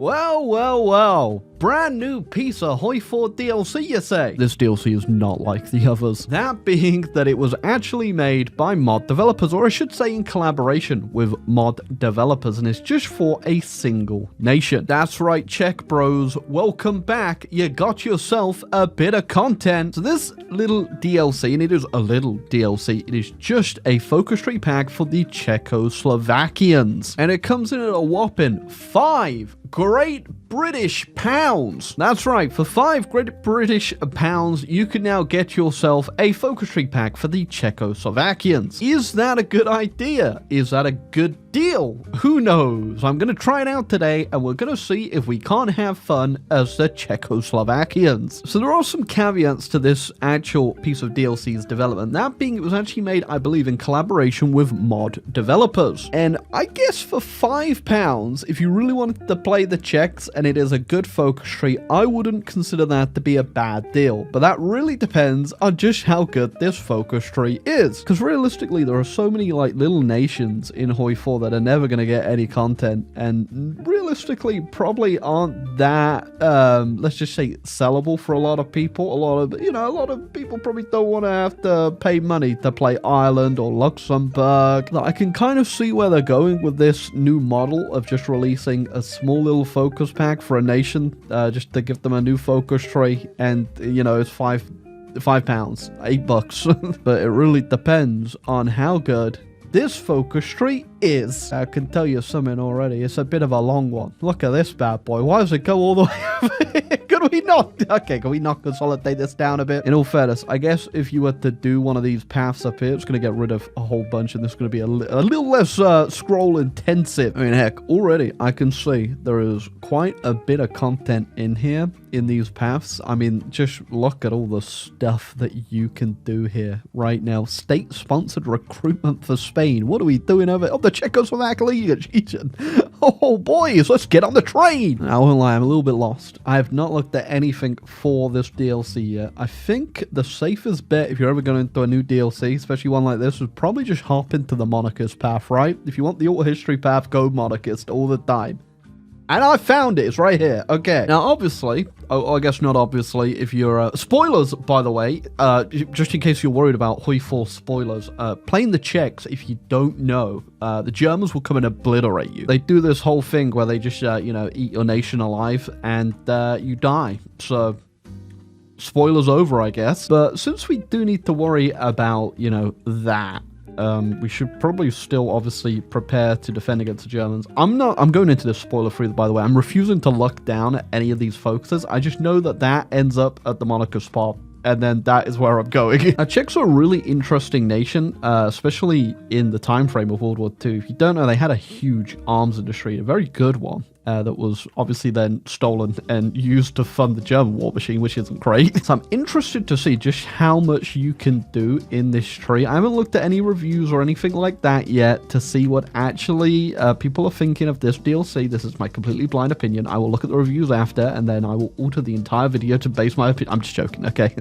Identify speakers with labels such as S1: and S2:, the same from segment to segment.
S1: Well, well, well. Brand new piece of HOI4 DLC, you say? This DLC is not like the others. That being that it was actually made by mod developers, or I should say in collaboration with mod developers, and it's just for a single nation. That's right, Czech bros. Welcome back. You got yourself a bit of content. So this little DLC, and it is a little DLC, it is just a focus tree pack for the Czechoslovakians. And it comes in at a whopping 5 Great British pounds. That's right, for 5 Great British pounds, you can now get yourself a focus tree pack for the Czechoslovakians. Is that a good idea? Is that a good deal? Who knows? I'm going to try it out today, and we're going to see if we can't have fun as the Czechoslovakians. So there are some caveats to this actual piece of DLC's development. That being, it was actually made, I believe, in collaboration with mod developers. And I guess for £5, if you really wanted to play the Czechs and it is a good focus tree, I wouldn't consider that to be a bad deal. But that really depends on just how good this focus tree is. Because realistically, there are so many like little nations in HOI4 that are never going to get any content, and realistically probably aren't that let's just say sellable for a lot of people. A lot of people probably don't want to have to pay money to play Ireland or Luxembourg. I can kind of see where they're going with this new model of just releasing a small little focus pack for a nation, just to give them a new focus tree, and it's £5, $8. But it really depends on how good this focus tree is. I can tell you something already. It's a bit of a long one. Look at this bad boy. Why does it go all the way over here? Could we not? Okay, can we not consolidate this down a bit? In all fairness, I guess if you were to do one of these paths up here, it's going to get rid of a whole bunch, and this is going to be a little less scroll intensive. I mean, heck, already I can see there is quite a bit of content in here in these paths. I mean, just look at all the stuff that you can do here right now. State-sponsored recruitment for Spain. What are we doing over the Czechoslovak region? Oh, boys, let's get on the train. I won't lie, I'm a little bit lost. I have not looked at anything for this DLC yet. I think the safest bet if you're ever going into a new DLC, especially one like this, is probably just hop into the Monarchist path, right? If you want the auto history path, go Monarchist all the time. And I found it. It's right here. Okay. Now, obviously, I guess not obviously, if you're... spoilers, by the way, just in case you're worried about HOI4 spoilers, playing the Czechs, if you don't know, the Germans will come and obliterate you. They do this whole thing where they just, eat your nation alive, and you die. So... spoilers over, I guess. But since we do need to worry about, that, we should probably still obviously prepare to defend against the Germans. I'm going into this spoiler free, by the way. I'm refusing to look down at any of these focuses. I just know that ends up at the Monarchist spot, and then that is where I'm going. Now, Czechs are a really interesting nation, especially in the time frame of World War II. If you don't know, they had a huge arms industry, a very good one. That was obviously then stolen and used to fund the German war machine, which isn't great. So I'm interested to see just how much you can do in this tree. I haven't looked at any reviews or anything like that yet to see what actually people are thinking of this DLC. This is my completely blind opinion. I will look at the reviews after, and then I will alter the entire video to base my opinion. I'm just joking, okay?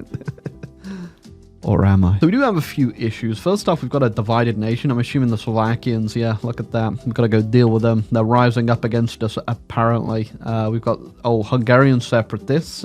S1: Or am I? So we do have a few issues. First off, we've got a divided nation. I'm assuming the Slovakians, yeah, look at that. We've got to go deal with them. They're rising up against us, apparently. We've got, Hungarian separatists.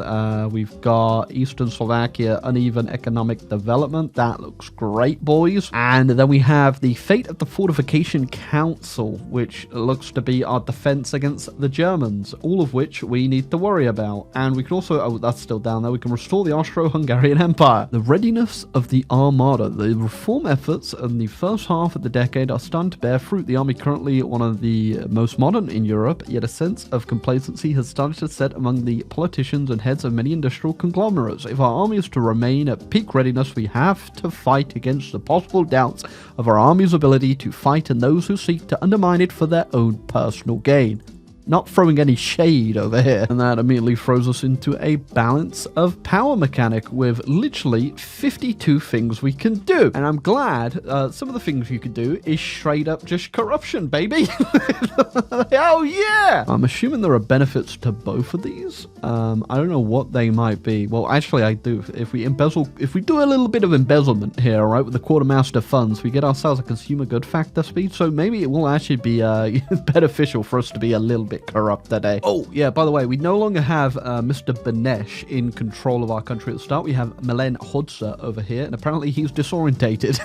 S1: We've got Eastern Slovakia, uneven economic development. That looks great, boys. And then we have the fate of the Fortification Council, which looks to be our defense against the Germans, all of which we need to worry about. And we can also, that's still down there, we can restore the Austro-Hungarian Empire. The readiness of the Armada. The reform efforts in the first half of the decade are starting to bear fruit. The army currently one of the most modern in Europe, yet a sense of complacency has started to set among the politicians and heads of many industrial conglomerates. If our army is to remain at peak readiness, we have to fight against the possible doubts of our army's ability to fight and those who seek to undermine it for their own personal gain. Not throwing any shade over here. And that immediately throws us into a balance of power mechanic with literally 52 things we can do. And I'm glad some of the things you can do is straight up just corruption, baby. Oh yeah! I'm assuming there are benefits to both of these. I don't know what they might be. Well, actually I do. If we do a little bit of embezzlement here, right, with the quartermaster funds, we get ourselves a consumer good factor speed. So maybe it will actually be beneficial for us to be a little bit bit corrupt today. Oh, yeah, by the way, we no longer have Mr. Benesh in control of our country at the start. We have Milen Hodza over here, and apparently he's disorientated.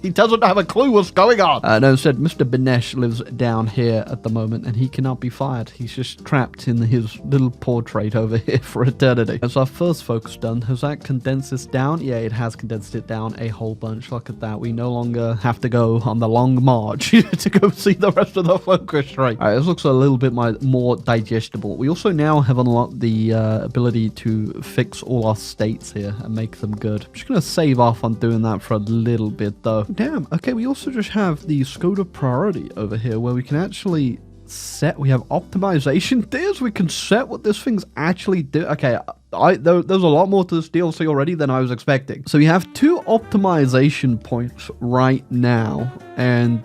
S1: He doesn't have a clue what's going on. No, instead, Mr. Benesh lives down here at the moment, and he cannot be fired. He's just trapped in his little portrait over here for eternity. That's our first focus done. Has that condensed this down? Yeah, it has condensed it down a whole bunch. Look at that. We no longer have to go on the long march to go see the rest of the focus tree. All right, this looks a little bit more digestible. We also now have unlocked the ability to fix all our states here and make them good. I'm just going to save off on doing that for a little bit, though. Damn. Okay, we also just have the Skoda priority over here where we can actually set. We have optimization tiers. We can set what this thing's actually do. Okay, there's a lot more to this DLC already than I was expecting. So we have 2 optimization points right now, and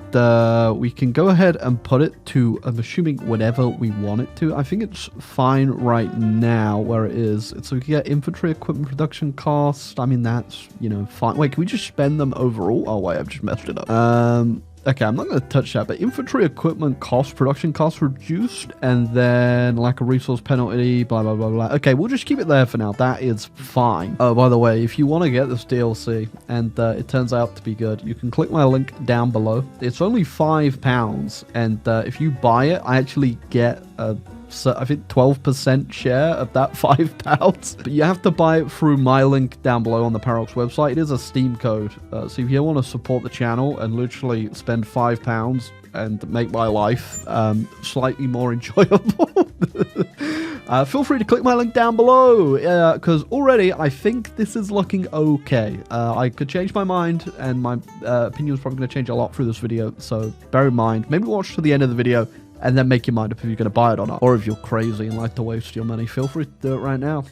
S1: we can go ahead and put it to, I'm assuming, whatever we want it to. I think it's fine right now where it is. So we can get infantry equipment production cost. I mean, that's, you know, fine. Wait, can we just spend them overall? Oh, wait, I've just messed it up. Okay, I'm not going to touch that, but infantry equipment cost, production cost reduced, and then lack of resource penalty, blah, blah, blah, blah. Okay, we'll just keep it there for now. That is fine. Oh, by the way, if you want to get this DLC, and it turns out to be good, you can click my link down below. It's only £5, and if you buy it, I actually get I think 12% share of that £5, but you have to buy it through my link down below on the Paradox website. It is a Steam code, so if you want to support the channel and literally spend £5 and make my life slightly more enjoyable, feel free to click my link down below, because already I think this is looking okay. I could change my mind, and my opinion is probably going to change a lot through this video, so bear in mind. Maybe watch to the end of the video and then make your mind up if you're going to buy it or not. Or if you're crazy and like to waste your money, feel free to do it right now.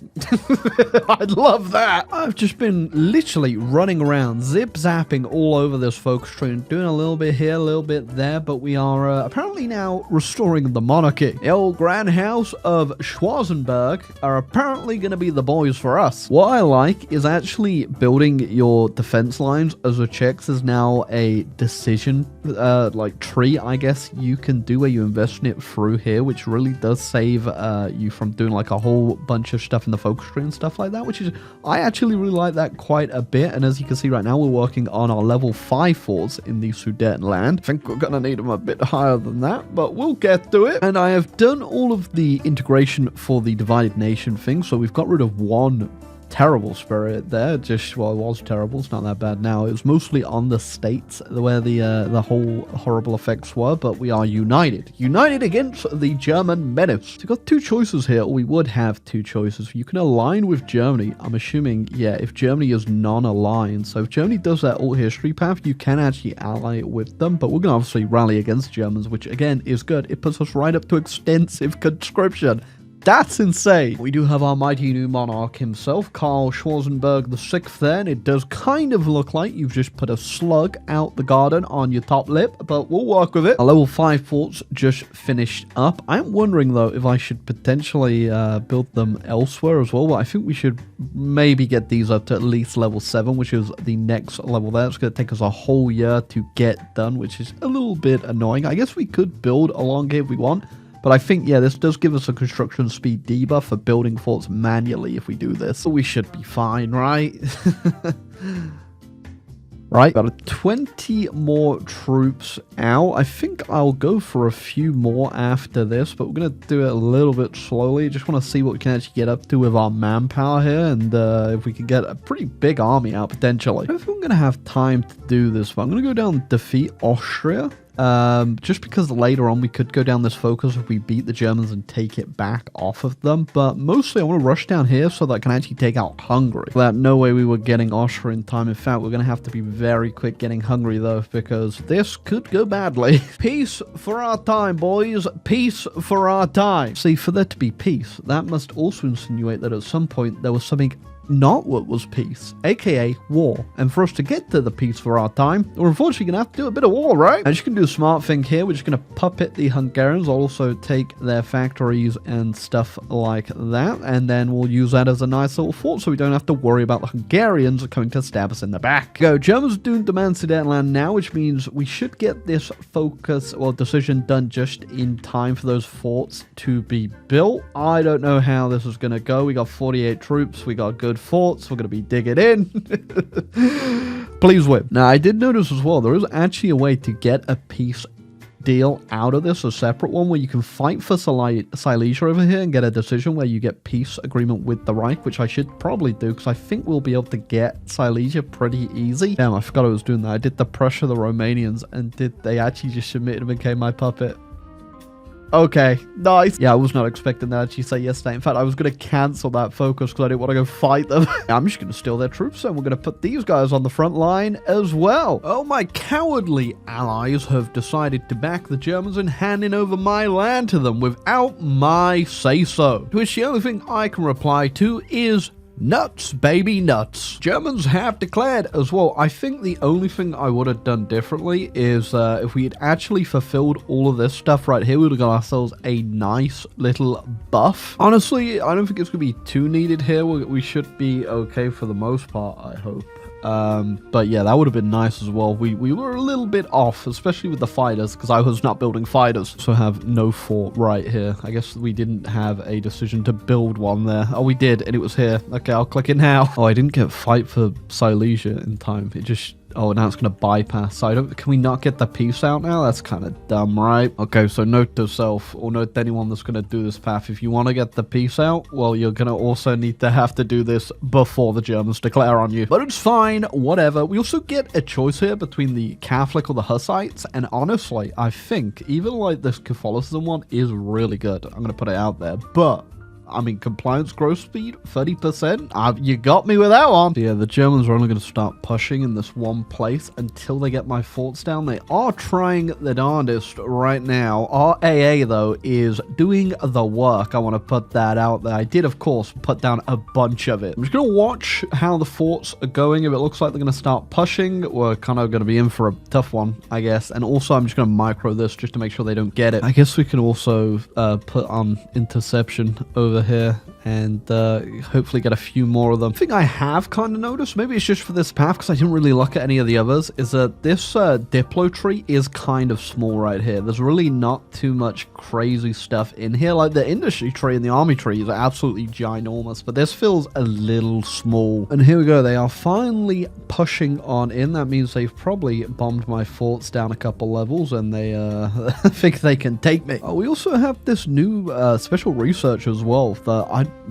S1: I'd love that. I've just been literally running around, zip-zapping all over this focus tree and doing a little bit here, a little bit there, but we are apparently now restoring the monarchy. The old Grand House of Schwarzenberg are apparently going to be the boys for us. What I like is actually building your defense lines as a checks is now a decision like tree, I guess you can do, where you invest in it through here, which really does save you from doing like a whole bunch of stuff in the focus tree and stuff like that, which is, I actually really like that quite a bit. And as you can see right now, we're working on our level 5 forts in the Sudetenland. I think we're gonna need them a bit higher than that, but we'll get to it. And I have done all of the integration for the divided nation thing, so we've got rid of one terrible spirit there. Just, well, it was terrible, it's not that bad now. It was mostly on the states where the whole horrible effects were, but we are united against the German menace. So we've got 2 choices here, or we would have 2 choices. You can align with Germany. I'm assuming, yeah, if Germany is non-aligned, so if Germany does that alt history path, you can actually ally with them, but we're gonna obviously rally against Germans, which again is good. It puts us right up to extensive conscription. That's insane. We do have our mighty new monarch himself, Karl Schwarzenberg VI there, and it does kind of look like you've just put a slug out the garden on your top lip, but we'll work with it. Our level 5 forts just finished up. I'm wondering, though, if I should potentially build them elsewhere as well, but I think we should maybe get these up to at least level 7, which is the next level there. It's going to take us a whole year to get done, which is a little bit annoying. I guess we could build along here if we want, but I think, yeah, this does give us a construction speed debuff for building forts manually if we do this. So we should be fine, right? Right, got 20 more troops out. I think I'll go for a few more after this, but we're going to do it a little bit slowly. Just want to see what we can actually get up to with our manpower here, and if we can get a pretty big army out potentially. I don't think I'm going to have time to do this, but I'm going to go down and defeat Austria. Just because later on we could go down this focus if we beat the Germans and take it back off of them, but mostly I want to rush down here so that I can actually take out Hungary. That no way we were getting Austria in time. In fact, we're going to have to be very quick getting Hungary though, because this could go badly. Peace for our time, boys. Peace for our time. See, for there to be peace, that must also insinuate that at some point there was something not what was peace, aka war. And for us to get to the peace for our time, we're unfortunately going to have to do a bit of war, right? And you can do a smart thing here. We're just going to puppet the Hungarians, also take their factories and stuff like that, and then we'll use that as a nice little fort so we don't have to worry about the Hungarians coming to stab us in the back. Go, Germans doing demand Sudetenland now, which means we should get this focus or decision done just in time for those forts to be built. I don't know how this is going to go. We got 48 troops, we got good forts, we're going to be digging in. Please win. Now, I did notice as well, there is actually a way to get a peace deal out of this, a separate one where you can fight for Silesia over here and get a decision where you get peace agreement with the Reich, which I should probably do because I think we'll be able to get Silesia pretty easy. Damn, I forgot I was doing that. I did the Prussia, the Romanians, and they actually just submitted and became my puppet. Okay, nice. Yeah, I was not expecting that actually say yes to that. In fact, I was going to cancel that focus because I didn't want to go fight them. I'm just going to steal their troops and we're going to put these guys on the front line as well. Oh, my cowardly allies have decided to back the Germans in handing over my land to them without my say-so. To which the only thing I can reply to is nuts, baby, nuts. Germans have declared as well. I think the only thing I would have done differently is if we had actually fulfilled all of this stuff right here, we would have got ourselves a nice little buff. Honestly, I don't think it's going to be too needed here. We should be okay for the most part, I hope. But yeah, that would have been nice as well. We were a little bit off, especially with the fighters, because I was not building fighters. So I have no fort right here. I guess we didn't have a decision to build one there. Oh, we did, and it was here. Okay, I'll click it now. Oh, I didn't get fight for Silesia in time. It just... Oh, now it's going to bypass. So can we not get the peace out now? That's kind of dumb, right? Okay, so note to self, or note to anyone that's going to do this path. If you want to get the peace out, well, you're going to also need to have to do this before the Germans declare on you. But it's fine, whatever. We also get a choice here between the Catholic or the Hussites. And honestly, I think even like this Catholicism one is really good. I'm going to put it out there. But I mean, compliance growth speed, 30%. You got me with that one. So yeah, the Germans are only going to start pushing in this one place until they get my forts down. They are trying the darndest right now. Our AA, though, is doing the work. I want to put that out there. I did, of course, put down a bunch of it. I'm just going to watch how the forts are going. If it looks like they're going to start pushing, we're kind of going to be in for a tough one, I guess. And also, I'm just going to micro this just to make sure they don't get it. I guess we can also put on interception over here and hopefully get a few more of them. The thing I have kind of noticed, maybe it's just for this path because I didn't really look at any of the others, is that this Diplo tree is kind of small right here. There's really not too much crazy stuff in here. Like the industry tree and the army tree is absolutely ginormous, but this feels a little small. And here we go. They are finally pushing on in. That means they've probably bombed my forts down a couple levels and they think they can take me. We also have this new special research as well.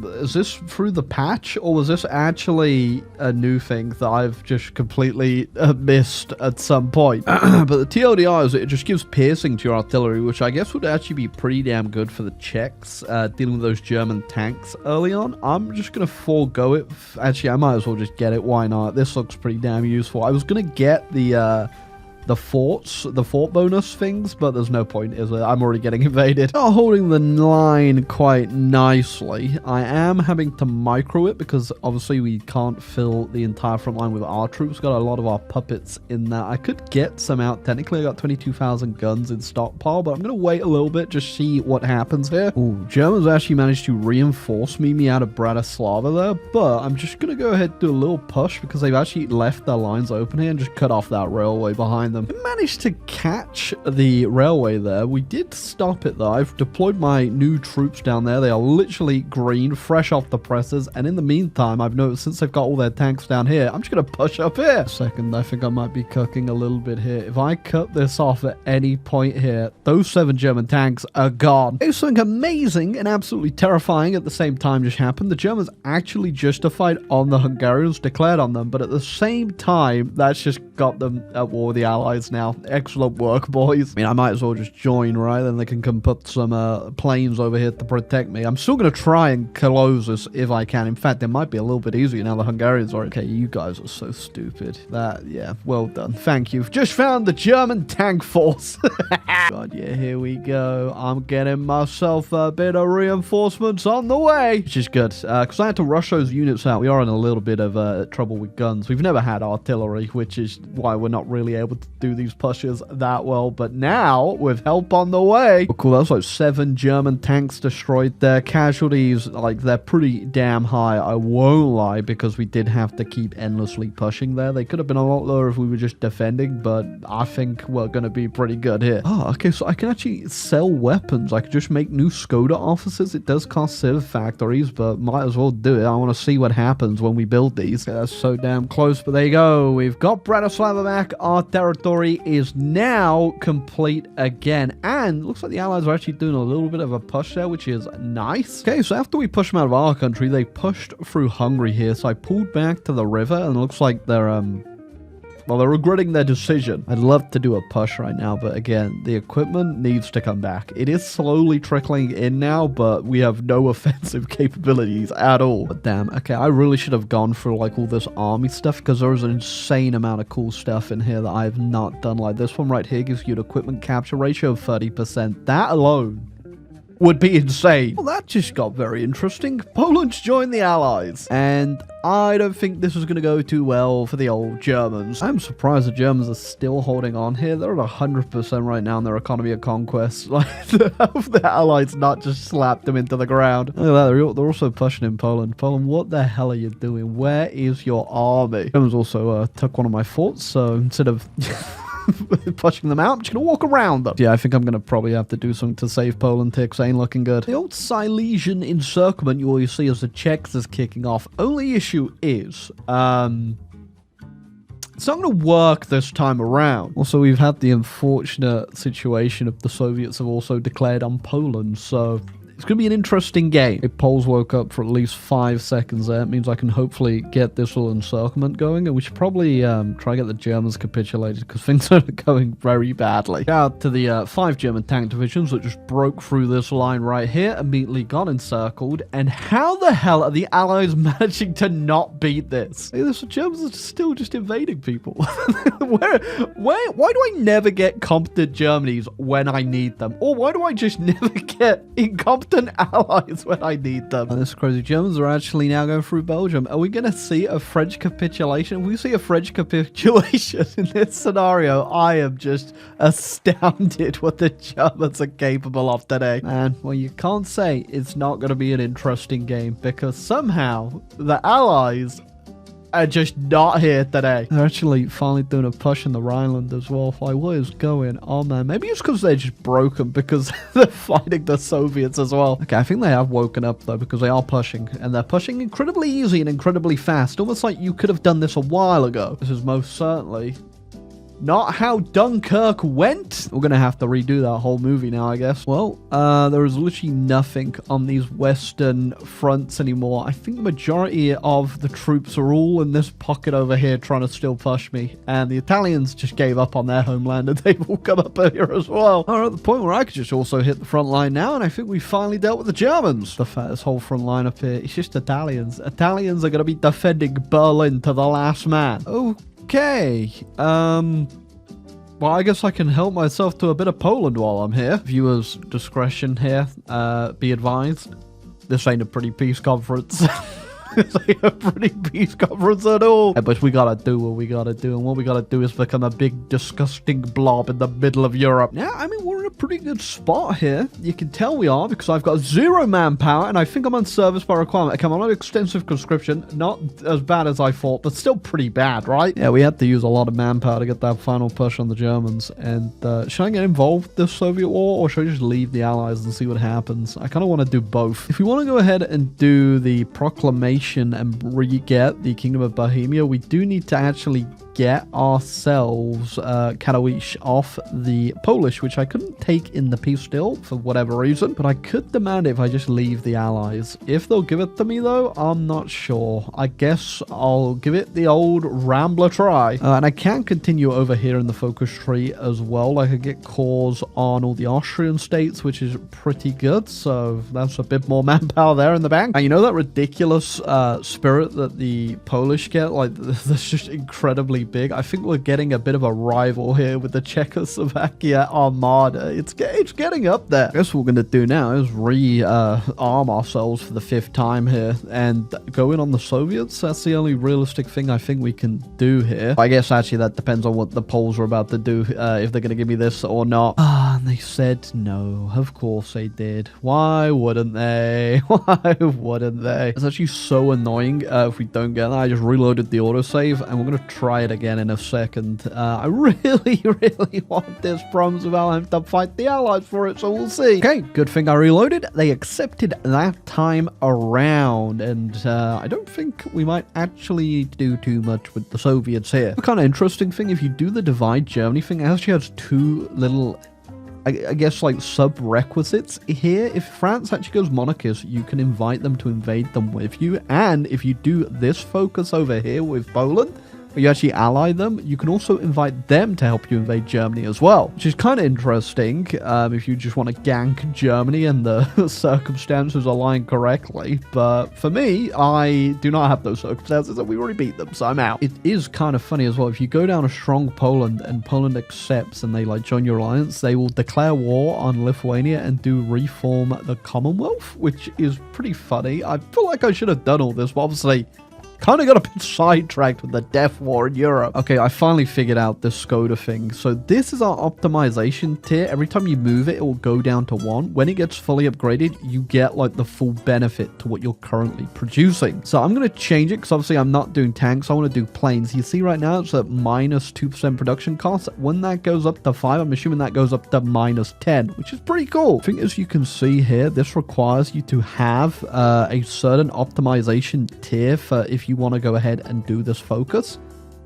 S1: Is this through the patch or was this actually a new thing that I've just completely missed at some point? But the TLDR is it just gives piercing to your artillery, which I guess would actually be pretty damn good for the Czechs dealing with those German tanks early on. I'm just going to forego it. Actually, I might as well just get it. Why not? This looks pretty damn useful. I was going to get the fort bonus things, but there's no point, is there? I'm already getting invaded. Not holding the line quite nicely. I am having to micro it because obviously we can't fill the entire front line with our troops. Got a lot of our puppets in that. I could get some out. Technically, I got 22,000 guns in stockpile, but I'm going to wait a little bit, just see what happens here. Ooh, Germans actually managed to reinforce me out of Bratislava there, but I'm just going to go ahead and do a little push because they've actually left their lines open here and just cut off that railway behind them. We managed to catch the railway there. We did stop it though. I've deployed my new troops down there. They are literally green, fresh off the presses. And in the meantime, I've noticed since they've got all their tanks down here, I'm just going to push up here. Second, I think I might be cooking a little bit here. If I cut this off at any point here, those 7 German tanks are gone. It's something amazing and absolutely terrifying at the same time just happened. The Germans actually justified on the Hungarians, declared on them, but at the same time, that's just got them at war with the Allies. allies now. Excellent work, boys. I mean, I might as well just join, right? Then they can come put some planes over here to protect me. I'm still going to try and close this if I can. In fact, it might be a little bit easier now the Hungarians are... Okay, you guys are so stupid. Yeah, well done. Thank you. Just found the German tank force. God, yeah, here we go. I'm getting myself a bit of reinforcements on the way, which is good, because I had to rush those units out. We are in a little bit of trouble with guns. We've never had artillery, which is why we're not really able to do these pushes that well, but now, with help on the way... Oh, cool, that's like 7 German tanks destroyed there. Casualties, like, they're pretty damn high, I won't lie, because we did have to keep endlessly pushing there. They could have been a lot lower if we were just defending, but I think we're going to be pretty good here. Oh, okay, so I can actually sell weapons. I could just make new Skoda officers. It does cost civ factories, but might as well do it. I want to see what happens when we build these. Okay, that's so damn close, but there you go. We've got Bratislava back. Our territory is now complete again, and looks like the Allies are actually doing a little bit of a push there, which is nice. Okay, so after we push them out of our country, they pushed through Hungary here, so I pulled back to the river, and it looks like they're, well, they're regretting their decision. I'd love to do a push right now, but again, the equipment needs to come back. It is slowly trickling in now, but we have no offensive capabilities at all. But damn, okay, I really should have gone for like all this army stuff, because there is an insane amount of cool stuff in here that I have not done. Like this one right here gives you an equipment capture ratio of 30%. That alone would be insane. Well, that just got very interesting. Poland's joined the Allies, and I don't think this is going to go too well for the old Germans. I'm surprised the Germans are still holding on here. They're at 100% right now in their economy of conquest. Like, the Allies not just slapped them into the ground. Look at that, they're also pushing in Poland. Poland, what the hell are you doing? Where is your army? Germans also took one of my forts, so instead of... pushing them out, I'm just gonna walk around them. Yeah, I think I'm gonna probably have to do something to save Poland here, 'cause ain't looking good. The old Silesian encirclement you always see as the Czechs is kicking off. Only issue is, it's not going to work this time around. Also, we've had the unfortunate situation of the Soviets have also declared on Poland, so... It's going to be an interesting game. If Poles woke up for at least 5 seconds there, it means I can hopefully get this little encirclement going, and we should probably try to get the Germans capitulated, because things are going very badly. Shout out to the 5 German tank divisions that just broke through this line right here, immediately got encircled, and how the hell are the Allies managing to not beat this? Look at this, the Germans are still just invading people. Why do I never get competent Germanys when I need them? Or why do I just never get incompetent allies when I need them? And this crazy, Germans are actually now going through Belgium. Are we going to see a French capitulation? If we see a French capitulation in this scenario, I am just astounded what the Germans are capable of today. Man, well, you can't say it's not going to be an interesting game, because somehow the Allies are just not here today. They're actually finally doing a push in the Rhineland as well. Like, what is going on, man? Maybe it's because they're just broken, because they're fighting the Soviets as well. Okay, I think they have woken up, though, because they are pushing. And they're pushing incredibly easy and incredibly fast. Almost like you could have done this a while ago. This is most certainly not how Dunkirk went. We're going to have to redo that whole movie now, I guess. Well, there is literally nothing on these western fronts anymore. I think the majority of the troops are all in this pocket over here trying to still push me. And the Italians just gave up on their homeland, and they've all come up here as well. All right, at the point where I could just also hit the front line now, and I think we finally dealt with the Germans. The fact this whole front line up here, it's just Italians. Italians are going to be defending Berlin to the last man. Okay, well, I guess I can help myself to a bit of Poland while I'm here. Viewers' discretion here, be advised. This ain't a pretty peace conference. This ain't a pretty peace conference at all. But we gotta do what we gotta do, and what we gotta do is become a big, disgusting blob in the middle of Europe. Yeah, I mean, we're in a pretty good spot here. You can tell we are, because I've got 0 manpower, and I think I'm on service by requirement. Okay, I'm on extensive conscription. Not as bad as I thought, but still pretty bad, right? Yeah, we had to use a lot of manpower to get that final push on the Germans. And should I get involved with this Soviet war, or should I just leave the Allies and see what happens? I kind of want to do both. If we want to go ahead and do the proclamation and re-get the Kingdom of Bohemia, we do need to actually get ourselves Katowice off the Polish, which I couldn't take in the peace deal for whatever reason, but I could demand it if I just leave the allies. If they'll give it to me though, I'm not sure. I guess I'll give it the old Rambler try. And I can continue over here in the focus tree as well. I could get cores on all the Austrian states, which is pretty good. So that's a bit more manpower there in the bank. And you know that ridiculous spirit that the Polish get? Like, that's just incredibly big. I think we're getting a bit of a rival here with the Czechoslovakia Armada. It's getting up there. I guess what we're going to do now is arm ourselves for the 5th time here and go in on the Soviets. That's the only realistic thing I think we can do here. I guess actually that depends on what the Poles are about to do, if they're going to give me this or not. And they said no. Of course they did. Why wouldn't they? Why wouldn't they? It's actually so annoying if we don't get that. I just reloaded the autosave and we're going to try it again in a second. I really, really want this promise of I'll have to fight the Allies for it, so we'll see. Okay, good thing I reloaded. They accepted that time around, and I don't think we might actually do too much with the Soviets here. The kind of interesting thing, if you do the divide Germany thing, it actually has 2 little, I guess, like sub-requisites here. If France actually goes monarchist, you can invite them to invade them with you. And if you do this focus over here with Poland, where you actually ally them, you can also invite them to help you invade Germany as well, which is kind of interesting if you just want to gank Germany and the circumstances align correctly. But for me, I do not have those circumstances and we already beat them, so I'm out. It is kind of funny as well. If you go down a strong Poland and Poland accepts and they like join your alliance, they will declare war on Lithuania and do reform the Commonwealth, which is pretty funny. I feel like I should have done all this, but obviously kind of got a bit sidetracked with the death war in Europe. Okay, I finally figured out this Skoda thing. So this is our optimization tier. Every time you move it, it will go down to 1. When it gets fully upgraded, you get like the full benefit to what you're currently producing. So I'm going to change it because obviously I'm not doing tanks. I want to do planes. You see right now it's at minus 2% production cost. When that goes up to 5, I'm assuming that goes up to minus 10, which is pretty cool. I think as you can see here, this requires you to have a certain optimization tier for if you want to go ahead and do this focus.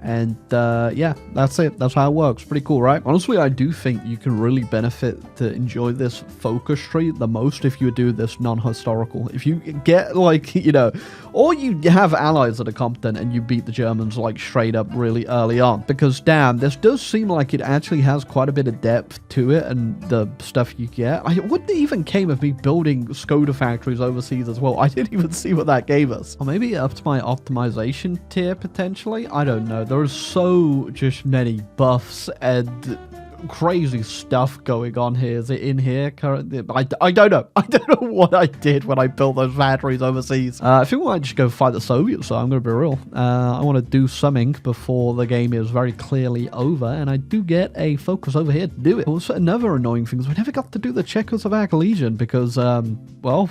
S1: And yeah, that's it. That's how it works. Pretty cool, right? Honestly, I do think you can really benefit to enjoy this focus tree the most if you do this non-historical. If you get like, you know, or you have allies that are competent and you beat the Germans like straight up really early on. Because damn, this does seem like it actually has quite a bit of depth to it and the stuff you get. What even came of me building Skoda factories overseas as well? I didn't even see what that gave us. Or maybe up to my optimization tier potentially. I don't know. There's so just many buffs and crazy stuff going on here. Is it in here currently? I don't know. I don't know what I did when I built those factories overseas. I think we might just go fight the Soviets, so I'm going to be real. I want to do something before the game is very clearly over, and I do get a focus over here to do it. Also, another annoying thing is we never got to do the Czechoslovak Legion because, well,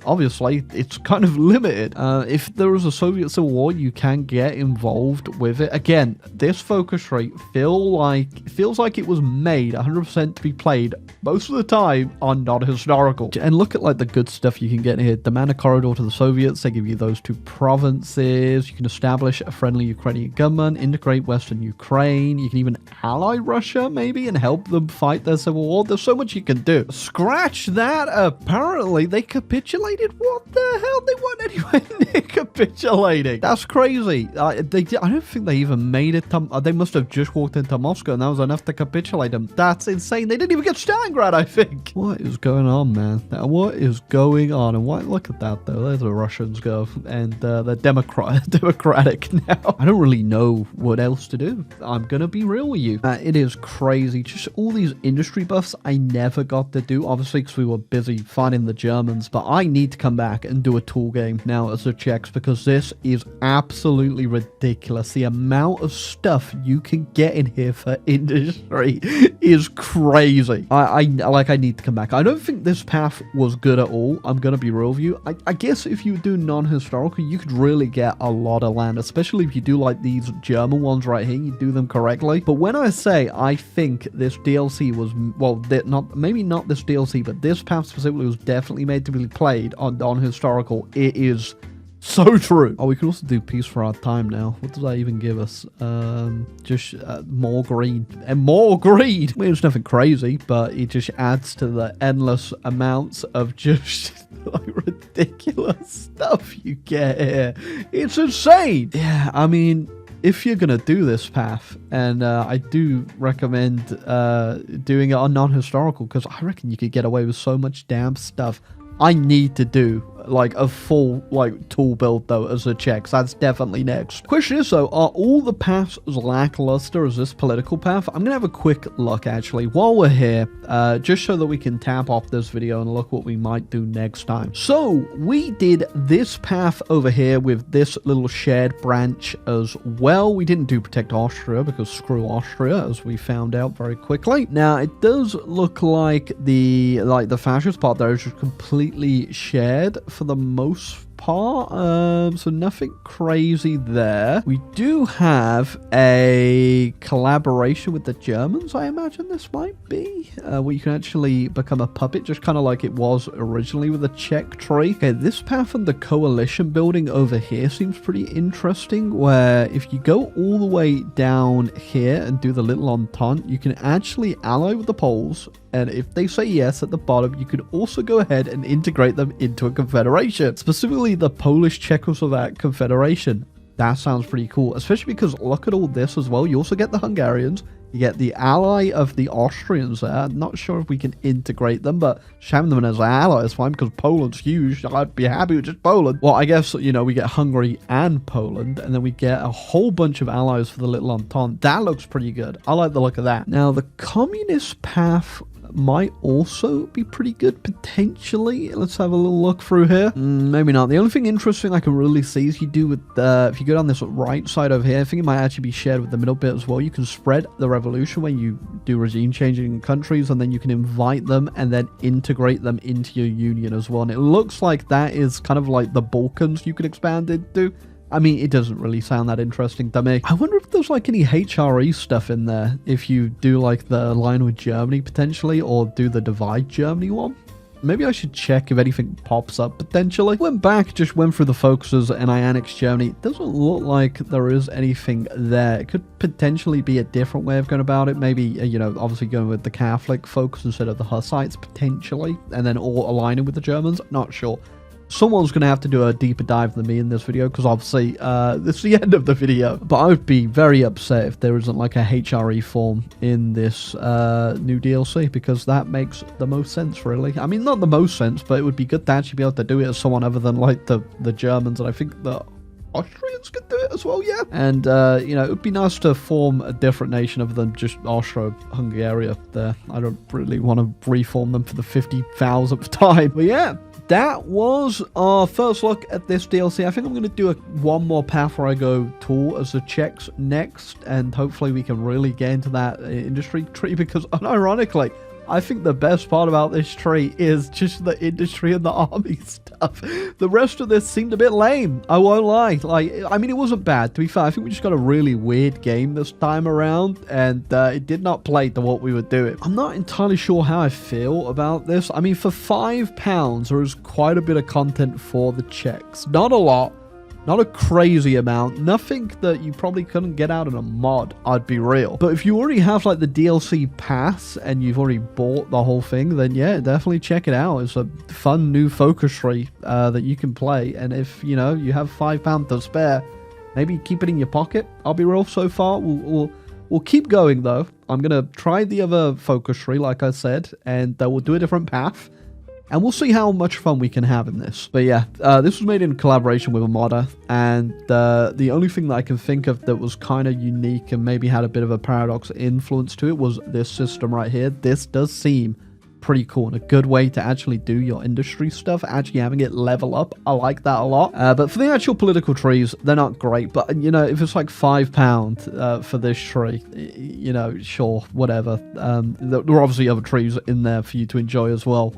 S1: obviously, it's kind of limited. If there is a Soviet Civil War, you can get involved with it. Again, this focus rate feels like it was made 100% to be played most of the time on non-historical. And look at like the good stuff you can get here. Demand a corridor to the Soviets. They give you those 2 provinces. You can establish a friendly Ukrainian government, integrate Western Ukraine. You can even ally Russia maybe and help them fight their civil war. There's so much you can do. Scratch that. Apparently, they capitulated. What the hell? They weren't anywhere near capitulating. That's crazy. I don't think they even made it to... they must have just walked into Moscow and that was enough to capitulate them. That's insane. They didn't even get Stalingrad, I think. What is going on, man? What is going on? And why? Look at that, though. There's the Russians go. And they're democratic now. I don't really know what else to do. I'm going to be real with you. It is crazy. Just all these industry buffs I never got to do. Obviously, because we were busy fighting the Germans. But I need to come back and do a tool game now as the Czechs because this is absolutely ridiculous. The amount of stuff you can get in here for industry is crazy. I need to come back. I don't think this path was good at all. I'm gonna be real with you. I guess if you do non-historical, you could really get a lot of land, especially if you do like these German ones right here. You do them correctly. But when I say I think this DLC was, well, maybe not this DLC, but this path specifically was definitely made to be played on historical, it is So true. Oh, we can also do peace for our time now. What does that even give us? Just more greed. And more greed! I mean, it's nothing crazy, but it just adds to the endless amounts of just like ridiculous stuff you get here. It's insane! Yeah, I mean, if you're gonna do this path, and I do recommend doing it on non-historical, because I reckon you could get away with so much damn stuff. I need to do like a full like tool build though as a check, so that's definitely next. Question is though, are all the paths as lackluster as this political path? I'm gonna have a quick look actually while we're here, just so that we can tap off this video and look what we might do next time. So we did this path over here with this little shared branch as well. We didn't do protect Austria because screw Austria, as we found out very quickly. Now it does look like the fascist part there is just completely shared for the most part, so nothing crazy there. We do have a collaboration with the Germans, I imagine this might be, where you can actually become a puppet, just kind of like it was originally with the Czech tree. Okay, this path and the coalition building over here seems pretty interesting, where if you go all the way down here and do the little entente, you can actually ally with the Poles, and if they say yes at the bottom, you could also go ahead and integrate them into a confederation, specifically the Polish Czechoslovak Confederation. That sounds pretty cool, especially because look at all this as well. You also get the Hungarians, you get the ally of the Austrians there. I'm not sure if we can integrate them, but having them as an ally is fine because Poland's huge. I'd be happy with just Poland. Well, I guess, you know, we get Hungary and Poland, and then we get a whole bunch of allies for the Little Entente. That looks pretty good. I like the look of that. Now, the communist path might also be pretty good potentially. Let's have a little look through here. Maybe not. The only thing interesting I can really see is you do with if you go down this right side over here, I think it might actually be shared with the middle bit as well. You can spread the revolution when you do regime changing in countries, and then you can invite them and then integrate them into your union as well. And it looks like that is kind of like the Balkans you could expand into. I mean, it doesn't really sound that interesting to me. I wonder if there's like any HRE stuff in there if you do like the line with Germany potentially, or do the divide Germany one. Maybe I should check if anything pops up potentially. Went back, just went through the focuses, and I annexed Germany. It doesn't look like there is anything there. It could potentially be a different way of going about it. Maybe, you know, obviously going with the Catholic focus instead of the Hussites potentially, and then all aligning with the Germans. Not sure. Someone's going to have to do a deeper dive than me in this video, because obviously this is the end of the video. But I would be very upset if there isn't like a HRE form in this new DLC, because that makes the most sense, really. I mean, not the most sense, but it would be good to actually be able to do it as someone other than like the Germans, and I think the Austrians could do it as well, yeah. And, you know, it would be nice to form a different nation other than just Austro-Hungary there. I don't really want to reform them for the 50,000th time. But yeah, that was our first look at this DLC. I think I'm going to do one more path where I go tool as the Czechs next, and hopefully we can really get into that industry tree, because unironically, I think the best part about this tree is just the industry and the army stuff. The rest of this seemed a bit lame, I won't lie. Like, I mean, it wasn't bad, to be fair. I think we just got a really weird game this time around, and it did not play to what we were doing. I'm not entirely sure how I feel about this. I mean, for £5, there is quite a bit of content for the Czechs. Not a lot. Not a crazy amount. Nothing that you probably couldn't get out in a mod, I'd be real. But if you already have like the DLC pass and you've already bought the whole thing, then yeah, definitely check it out. It's a fun new focus tree that you can play. And if, you know, you have £5 to spare, maybe keep it in your pocket. I'll be real, so far. We'll keep going though. I'm going to try the other focus tree, like I said, and we'll do a different path. And we'll see how much fun we can have in this. But yeah, this was made in collaboration with a modder. And the only thing that I can think of that was kind of unique and maybe had a bit of a paradox influence to it was this system right here. This does seem pretty cool and a good way to actually do your industry stuff, actually having it level up. I like that a lot. But for the actual political trees, they're not great. But, you know, if it's like £5 for this tree, you know, sure, whatever. There are obviously other trees in there for you to enjoy as well.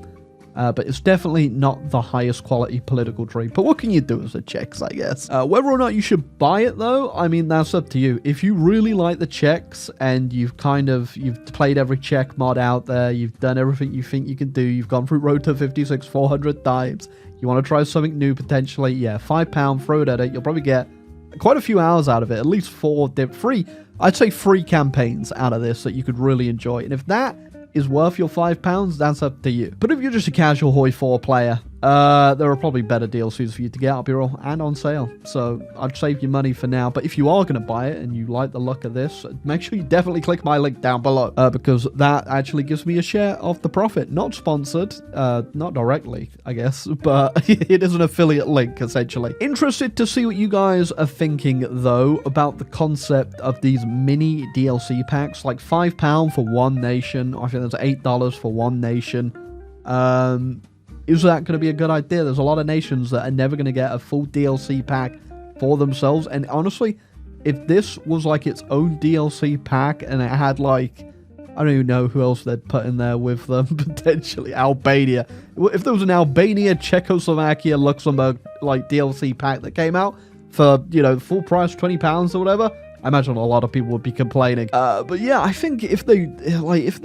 S1: But it's definitely not the highest quality political tree. But what can you do as a Czechs, I guess? Whether or not you should buy it, though, I mean, that's up to you. If you really like the Czechs and you've played every Czech mod out there, you've done everything you think you can do, you've gone through Road to 56 400 times, You want to try something new potentially? Yeah, £5, throw it at it. You'll probably get quite a few hours out of it. At least 4 I'd say 3 campaigns out of this that you could really enjoy. And if that is worth your £5, that's up to you. But if you're just a casual HOI4 player, there are probably better DLCs for you to get, I'll be real, and on sale. So I'd save your money for now. But if you are going to buy it and you like the look of this, make sure you definitely click my link down below, because that actually gives me a share of the profit. Not sponsored, not directly, I guess, but it is an affiliate link, essentially. Interested to see what you guys are thinking, though, about the concept of these mini DLC packs, like £5 for one nation. I think there's $8 for one nation. Is that going to be a good idea? There's a lot of nations that are never going to get a full DLC pack for themselves. And honestly, if this was like its own DLC pack and it had like, I don't even know who else they'd put in there with them, potentially Albania. If there was an Albania, Czechoslovakia, Luxembourg like DLC pack that came out for, you know, full price, £20 or whatever, I imagine a lot of people would be complaining. But yeah, I think if they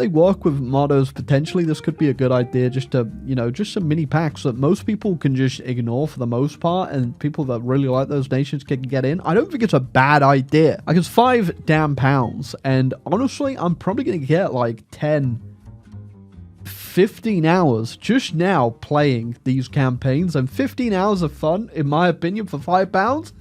S1: work with modders, potentially this could be a good idea, just to, you know, just some mini packs that most people can just ignore for the most part, and people that really like those nations can get in. I don't think it's a bad idea. Like, it's £5 damn, and honestly, I'm probably gonna get like 10, 15 hours just now playing these campaigns, and 15 hours of fun, in my opinion, for £5.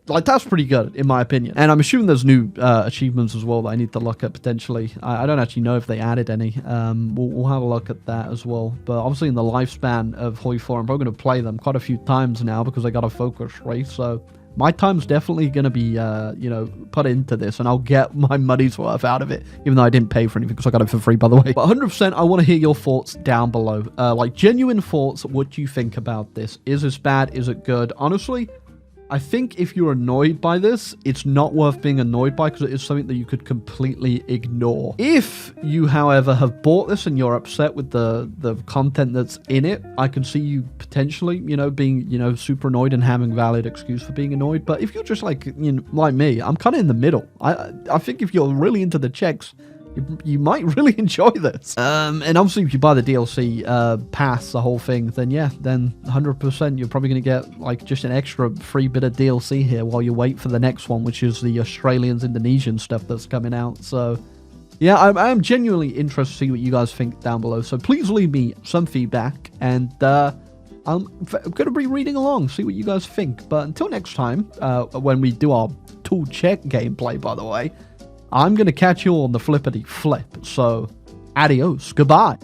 S1: Like, that's pretty good, in my opinion. And I'm assuming there's new achievements as well that I need to look at, potentially. I don't actually know if they added any. We'll have a look at that as well. But obviously, in the lifespan of HOI4, I'm probably going to play them quite a few times now because I got a focus rate. So my time's definitely going to be, you know, put into this, and I'll get my money's worth out of it, even though I didn't pay for anything because I got it for free, by the way. But 100%, I want to hear your thoughts down below. Like, genuine thoughts. What do you think about this? Is this bad? Is it good? Honestly, I think if you're annoyed by this, it's not worth being annoyed by, because it is something that you could completely ignore. If you, however, have bought this and you're upset with the content that's in it, I can see you potentially, you know, being, you know, super annoyed and having valid excuse for being annoyed. But if you're just like, you know, like me, I'm kind of in the middle. I think if you're really into the checks, you might really enjoy this. And obviously, if you buy the DLC pass, the whole thing, then yeah, then 100% you're probably going to get like just an extra free bit of DLC here while you wait for the next one, which is the Australians, Indonesian stuff that's coming out. So yeah, I'm genuinely interested to see what you guys think down below. So please leave me some feedback, and I'm going to be reading along, see what you guys think. But until next time, when we do our tool check gameplay, by the way, I'm going to catch you all on the flippity flip. So, adios. Goodbye.